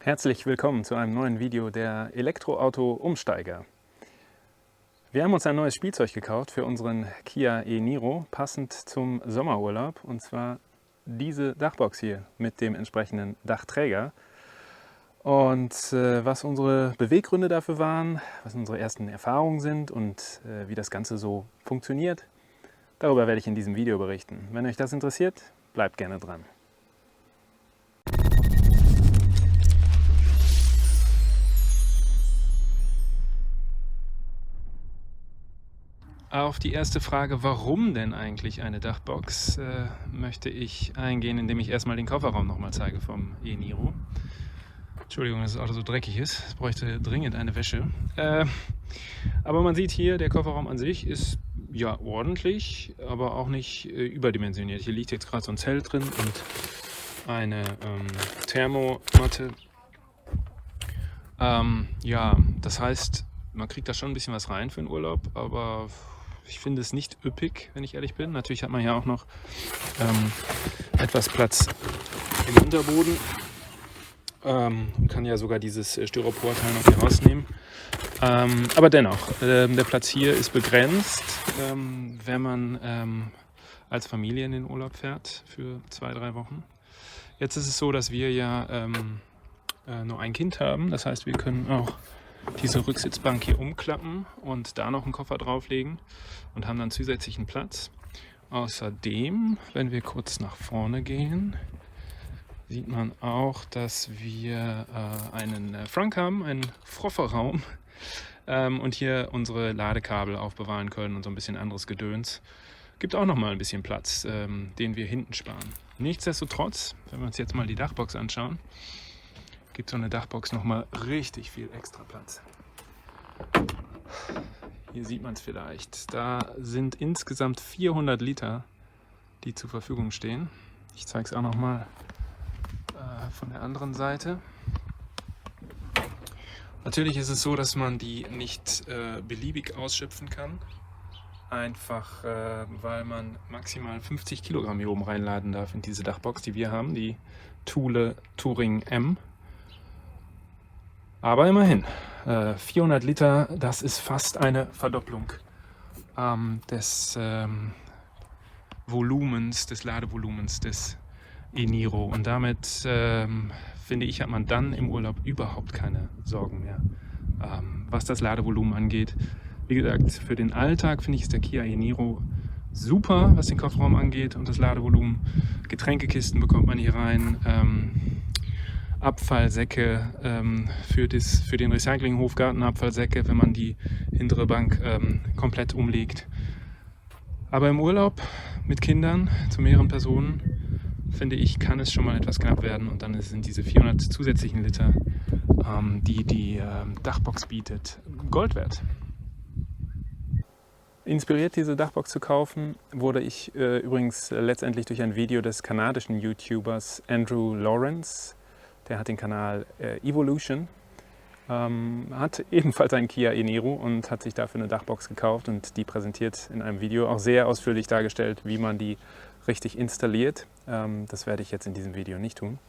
Herzlich willkommen zu einem neuen Video der Elektroauto-Umsteiger. Wir haben uns ein neues Spielzeug gekauft für unseren Kia e-Niro, passend zum Sommerurlaub, und zwar diese Dachbox hier mit dem entsprechenden Dachträger. Und was unsere Beweggründe dafür waren, was unsere ersten Erfahrungen sind und wie das Ganze so funktioniert, darüber werde ich in diesem Video berichten. Wenn euch das interessiert, bleibt gerne dran. Auf die erste Frage, warum denn eigentlich eine Dachbox, möchte ich eingehen, indem ich erstmal den Kofferraum nochmal zeige vom e-Niro. Entschuldigung, dass das Auto so dreckig ist, es bräuchte dringend eine Wäsche. Aber man sieht hier, der Kofferraum an sich ist ja ordentlich, aber auch nicht überdimensioniert. Hier liegt jetzt gerade so ein Zelt drin und eine Thermomatte. Ja, das heißt, man kriegt da schon ein bisschen was rein für den Urlaub, aber ich finde es nicht üppig, wenn ich ehrlich bin. Natürlich hat man ja auch noch etwas Platz im Unterboden. Kann ja sogar dieses Styroporteil noch hier rausnehmen. Aber dennoch, der Platz hier ist begrenzt, wenn man als Familie in den Urlaub fährt für 2-3 Wochen. Jetzt ist es so, dass wir ja nur ein Kind haben. Das heißt, wir können auch diese Rücksitzbank hier umklappen und da noch einen Koffer drauflegen und haben dann zusätzlichen Platz. Außerdem, wenn wir kurz nach vorne gehen, sieht man auch, dass wir einen Frunk haben, einen Frofferraum, und hier unsere Ladekabel aufbewahren können und so ein bisschen anderes Gedöns. Gibt auch noch mal ein bisschen Platz, den wir hinten sparen. Nichtsdestotrotz, wenn wir uns jetzt mal die Dachbox anschauen, gibt so eine Dachbox nochmal richtig viel extra Platz. Hier sieht man es vielleicht. Da sind insgesamt 400 Liter, die zur Verfügung stehen. Ich zeige es auch nochmal von der anderen Seite. Natürlich ist es so, dass man die nicht beliebig ausschöpfen kann. Einfach weil man maximal 50 Kilogramm hier oben reinladen darf in diese Dachbox, die wir haben, die Thule Touring M. Aber immerhin, 400 Liter, das ist fast eine Verdopplung des Volumens, des Ladevolumens des e-Niro. Und damit, finde ich, hat man dann im Urlaub überhaupt keine Sorgen mehr, was das Ladevolumen angeht. Wie gesagt, für den Alltag finde ich, ist der Kia e-Niro super, was den Kofferraum angeht und das Ladevolumen. Getränkekisten bekommt man hier rein. Abfallsäcke für den Recyclinghof, Gartenabfallsäcke, wenn man die hintere Bank komplett umlegt. Aber im Urlaub mit Kindern zu mehreren Personen, finde ich, kann es schon mal etwas knapp werden. Und dann sind diese 400 zusätzlichen Liter, die die Dachbox bietet, Gold wert. Inspiriert, diese Dachbox zu kaufen, wurde ich übrigens letztendlich durch ein Video des kanadischen YouTubers Andrew Lawrence. Der hat den Kanal Evolution, hat ebenfalls einen Kia e-Niro und hat sich dafür eine Dachbox gekauft und die präsentiert in einem Video auch sehr ausführlich dargestellt, wie man die richtig installiert. Das werde ich jetzt in diesem Video nicht tun.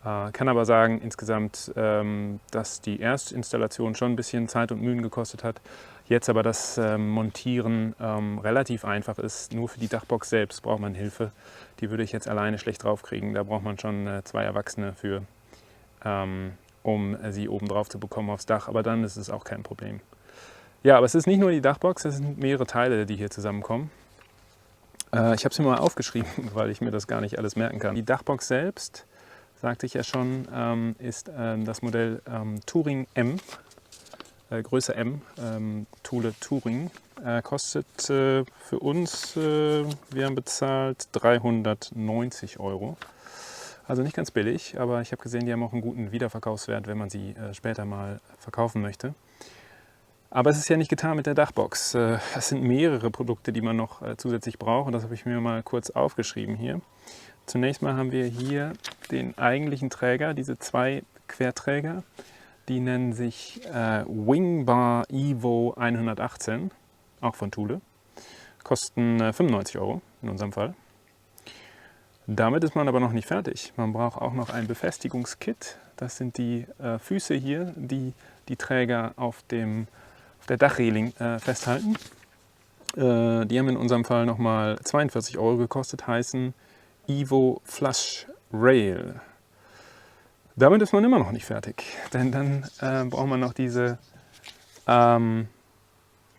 Kann aber sagen insgesamt, dass die Erstinstallation schon ein bisschen Zeit und Mühen gekostet hat. Jetzt aber das Montieren relativ einfach ist. Nur für die Dachbox selbst braucht man Hilfe. Die würde ich jetzt alleine schlecht draufkriegen. Da braucht man schon 2 Erwachsene für, um sie oben drauf zu bekommen aufs Dach. Aber dann ist es auch kein Problem. Ja, aber es ist nicht nur die Dachbox, es sind mehrere Teile, die hier zusammenkommen. Ich habe es mir mal aufgeschrieben, weil ich mir das gar nicht alles merken kann. Die Dachbox selbst, sagte ich ja schon, ist das Modell Touring M, Größe M, Thule Touring. Kostet für uns, wir haben bezahlt 390 €. Also nicht ganz billig, aber ich habe gesehen, die haben auch einen guten Wiederverkaufswert, wenn man sie später mal verkaufen möchte. Aber es ist ja nicht getan mit der Dachbox. Es sind mehrere Produkte, die man noch zusätzlich braucht, und das habe ich mir mal kurz aufgeschrieben hier. Zunächst mal haben wir hier den eigentlichen Träger, diese 2 Querträger. Die nennen sich Wingbar Evo 118, auch von Thule. Kosten 95 € in unserem Fall. Damit ist man aber noch nicht fertig. Man braucht auch noch ein Befestigungskit. Das sind die Füße hier, die die Träger auf der Dachreling festhalten. Die haben in unserem Fall nochmal 42 € gekostet, heißen Evo Flush Rail. Damit ist man immer noch nicht fertig, denn dann braucht man noch diese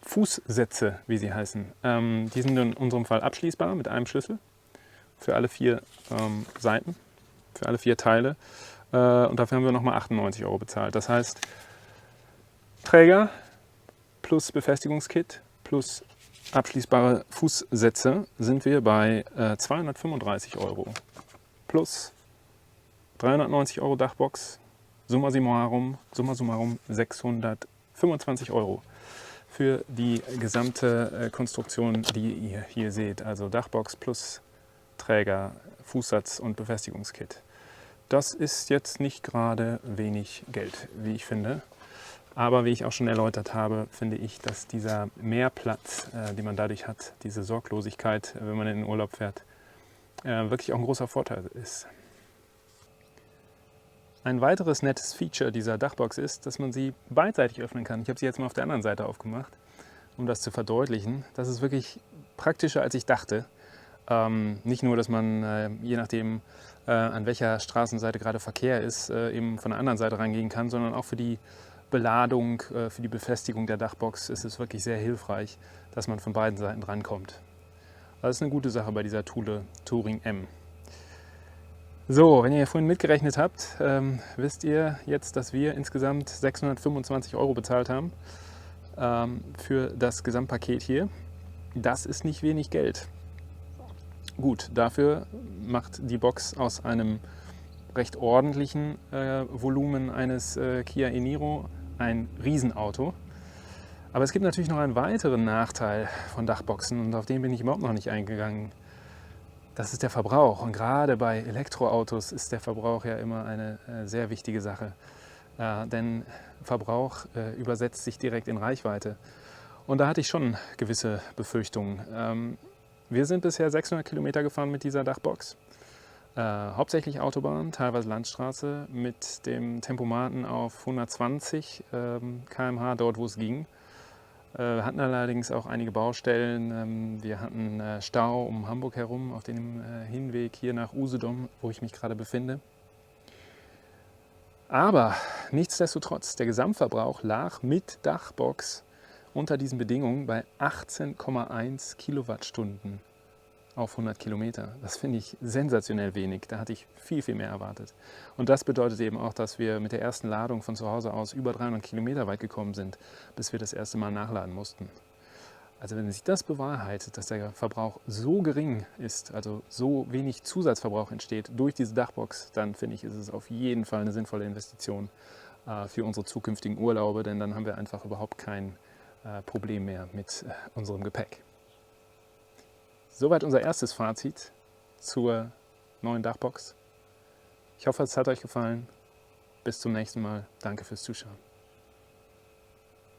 Fußsätze, wie sie heißen. Die sind in unserem Fall abschließbar mit einem Schlüssel für alle 4 Seiten, für alle 4 Teile. Und dafür haben wir nochmal 98 € bezahlt. Das heißt, Träger plus Befestigungskit plus abschließbare Fußsätze sind wir bei 235 € plus 390 € Dachbox, summa summarum 625 € für die gesamte Konstruktion, die ihr hier seht. Also Dachbox plus Träger, Fußsatz und Befestigungskit. Das ist jetzt nicht gerade wenig Geld, wie ich finde. Aber wie ich auch schon erläutert habe, finde ich, dass dieser Mehrplatz, den man dadurch hat, diese Sorglosigkeit, wenn man in den Urlaub fährt, wirklich auch ein großer Vorteil ist. Ein weiteres nettes Feature dieser Dachbox ist, dass man sie beidseitig öffnen kann. Ich habe sie jetzt mal auf der anderen Seite aufgemacht, um das zu verdeutlichen. Das ist wirklich praktischer, als ich dachte. Nicht nur, dass man, je nachdem, an welcher Straßenseite gerade Verkehr ist, eben von der anderen Seite reingehen kann, sondern auch für die Beladung, für die Befestigung der Dachbox ist es wirklich sehr hilfreich, dass man von beiden Seiten drankommt. Das ist eine gute Sache bei dieser Thule Touring M. So, wenn ihr vorhin mitgerechnet habt, wisst ihr jetzt, dass wir insgesamt 625 € bezahlt haben für das Gesamtpaket hier. Das ist nicht wenig Geld. Gut, dafür macht die Box aus einem recht ordentlichen Volumen eines Kia e-Niro ein Riesenauto. Aber es gibt natürlich noch einen weiteren Nachteil von Dachboxen und auf den bin ich überhaupt noch nicht eingegangen. Das ist der Verbrauch, und gerade bei Elektroautos ist der Verbrauch ja immer eine sehr wichtige Sache, denn Verbrauch übersetzt sich direkt in Reichweite. Und da hatte ich schon gewisse Befürchtungen. Wir sind bisher 600 Kilometer gefahren mit dieser Dachbox, hauptsächlich Autobahn, teilweise Landstraße, mit dem Tempomaten auf 120 km/h dort, wo es ging. Wir hatten allerdings auch einige Baustellen. Wir hatten Stau um Hamburg herum auf dem Hinweg hier nach Usedom, wo ich mich gerade befinde. Aber nichtsdestotrotz, der Gesamtverbrauch lag mit Dachbox unter diesen Bedingungen bei 18,1 Kilowattstunden auf 100 Kilometer. Das finde ich sensationell wenig. Da hatte ich viel, viel mehr erwartet. Und das bedeutet eben auch, dass wir mit der ersten Ladung von zu Hause aus über 300 Kilometer weit gekommen sind, bis wir das erste Mal nachladen mussten. Also wenn sich das bewahrheitet, dass der Verbrauch so gering ist, also so wenig Zusatzverbrauch entsteht durch diese Dachbox, dann finde ich, ist es auf jeden Fall eine sinnvolle Investition für unsere zukünftigen Urlaube, denn dann haben wir einfach überhaupt kein Problem mehr mit unserem Gepäck. Soweit unser erstes Fazit zur neuen Dachbox. Ich hoffe, es hat euch gefallen. Bis zum nächsten Mal. Danke fürs Zuschauen.